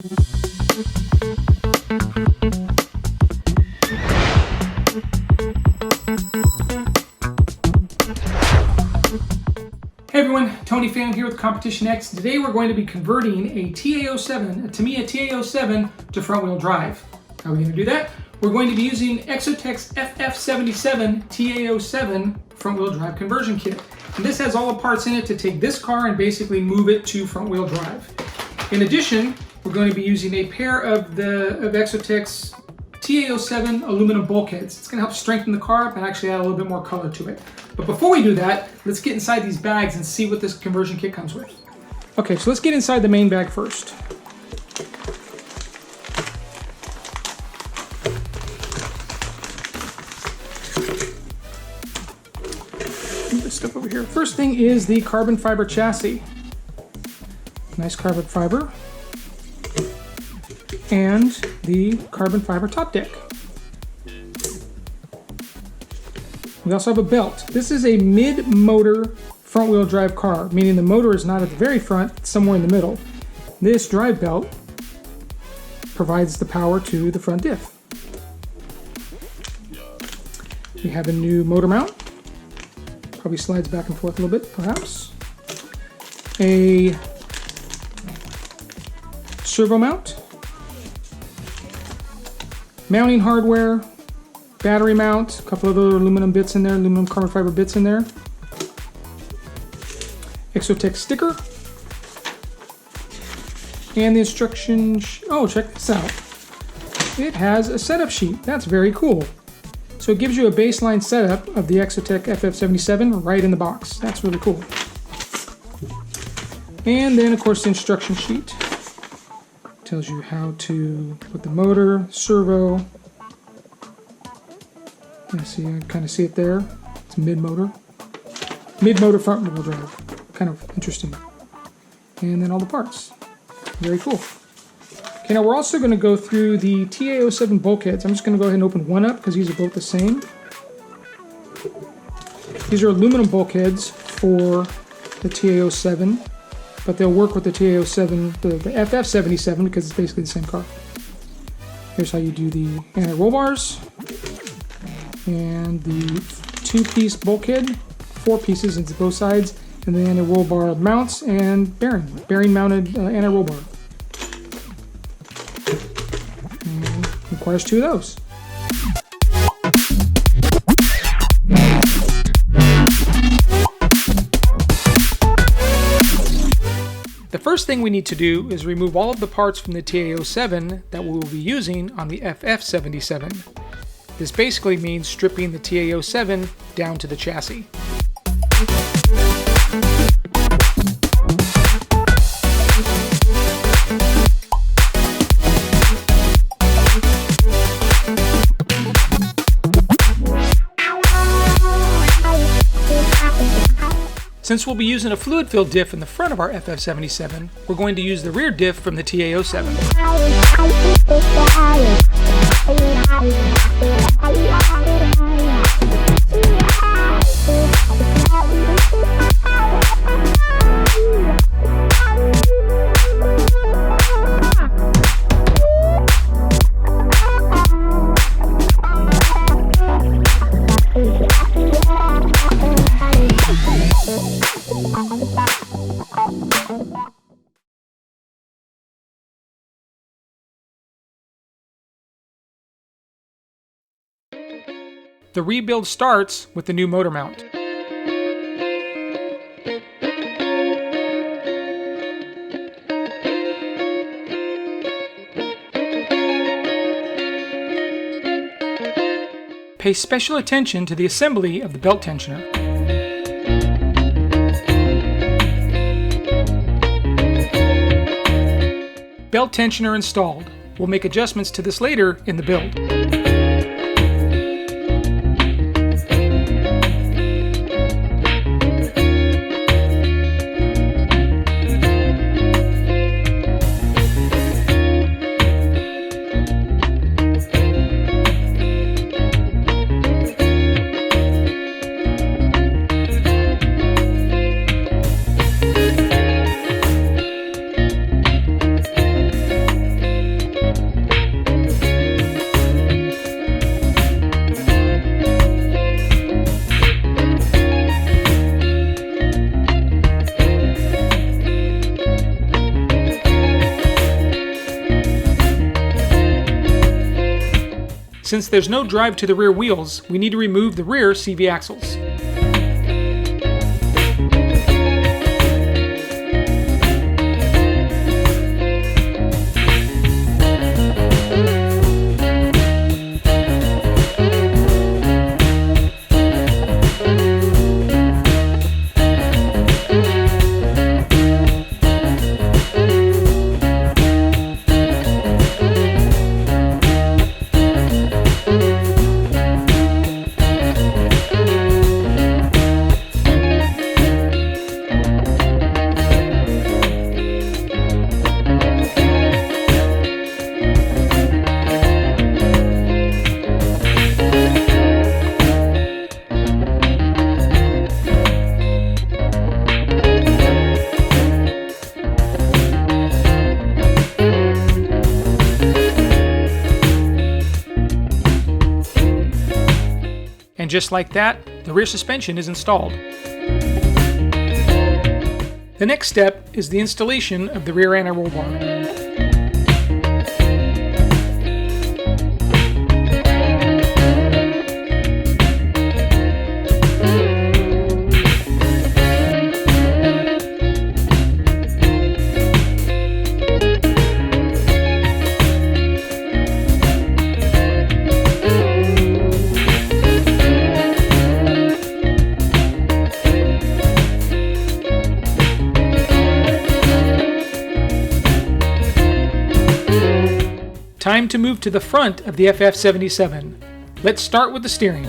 Hey everyone, Tony Fan here with CompetitionX. Today we're going to be converting a TA07, a Tamiya TA07 to front wheel drive. How are we going to do that? We're going to be using Exotek's FF77 TA07 front wheel drive conversion kit. And this has all the parts in it to take this car and basically move it to front wheel drive. In addition, we're going to be using a pair of Exotek's TA07 aluminum bulkheads. It's going to help strengthen the car up and actually add a little bit more color to it. But before we do that, let's get inside these bags and see what this conversion kit comes with. Okay, so let's get inside the main bag first. Move this stuff over here. First thing is the carbon fiber chassis. Nice carbon fiber. And the carbon fiber top deck. We also have a belt. This is a mid-motor front-wheel drive car, meaning the motor is not at the very front, it's somewhere in the middle. This drive belt provides the power to the front diff. We have a new motor mount. Probably slides back and forth a little bit, perhaps. A servo mount. Mounting hardware. Battery mount, a couple of other aluminum bits in there, aluminum carbon fiber bits in there. Exotek sticker. And the instruction, oh, check this out. It has a setup sheet. That's very cool. So it gives you a baseline setup of the Exotek FF77 right in the box. That's really cool. And then, of course, the instruction sheet. Tells you how to put the motor, servo. I kind of see it there. It's mid-motor. Mid-motor front wheel drive. Kind of interesting. And then all the parts. Very cool. Okay, now we're also going to go through the TA07 bulkheads. I'm just going to go ahead and open one up because these are both the same. These are aluminum bulkheads for the TA07, but they'll work with the TA07, the FF77, because it's basically the same car. Here's how you do the anti-roll bars. And the two-piece bulkhead, 4 pieces into both sides, and then a roll bar mounts and bearing-mounted anti-roll bar. And requires 2 of those. The first thing we need to do is remove all of the parts from the TA07 that we will be using on the FF77. This basically means stripping the TA07 down to the chassis. Since we'll be using a fluid-filled diff in the front of our FF77, we're going to use the rear diff from the TA07. The rebuild starts with the new motor mount. Pay special attention to the assembly of the belt tensioner. Belt tensioner installed. We'll make adjustments to this later in the build. Since there's no drive to the rear wheels, we need to remove the rear CV axles. And just like that, the rear suspension is installed. The next step is the installation of the rear anti-roll bar. Time to move to the front of the FF77. Let's start with the steering.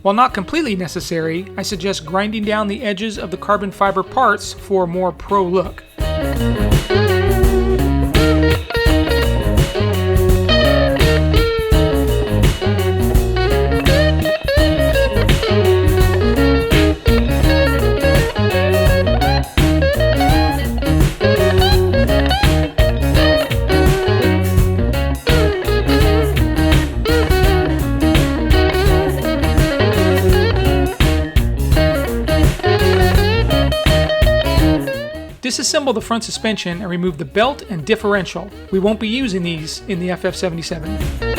While not completely necessary, I suggest grinding down the edges of the carbon fiber parts for a more pro look. Disassemble the front suspension and remove the belt and differential. We won't be using these in the FF77.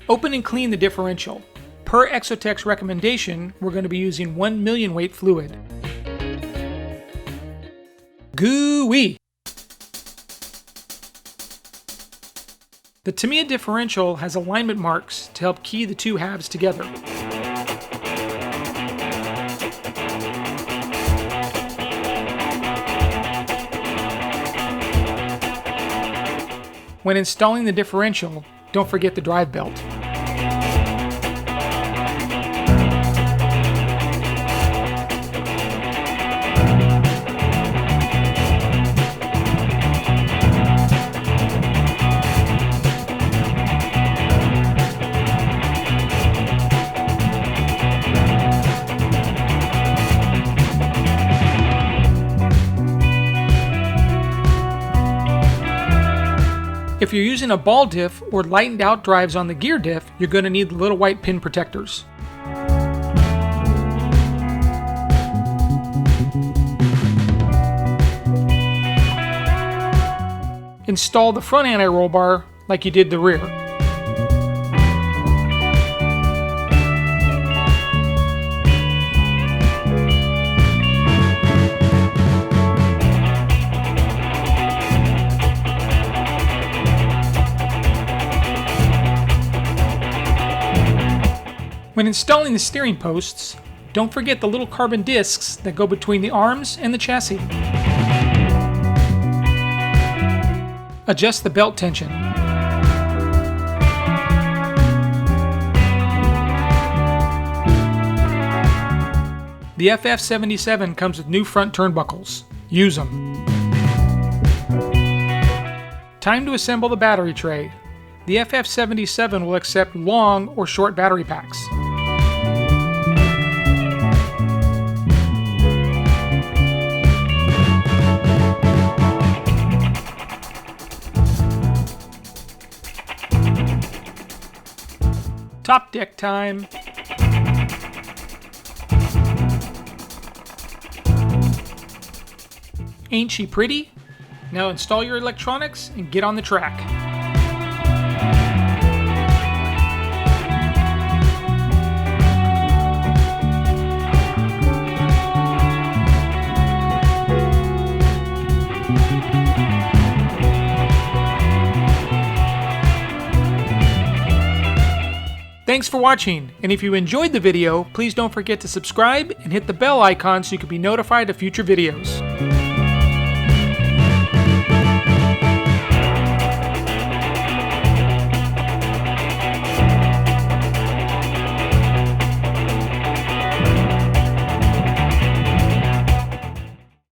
Open and clean the differential. Per Exotek's recommendation, we're going to be using 1 million weight fluid. Gooey! The Tamiya differential has alignment marks to help key the two halves together. When installing the differential, don't forget the drive belt. If you're using a ball diff or lightened out drives on the gear diff, you're going to need the little white pin protectors. Install the front anti-roll bar like you did the rear. When installing the steering posts, don't forget the little carbon discs that go between the arms and the chassis. Adjust the belt tension. The FF77 comes with new front turnbuckles. Use them. Time to assemble the battery tray. The FF77 will accept long or short battery packs. Top deck time. Ain't she pretty? Now install your electronics and get on the track. Thanks for watching, and if you enjoyed the video, please don't forget to subscribe and hit the bell icon so you can be notified of future videos.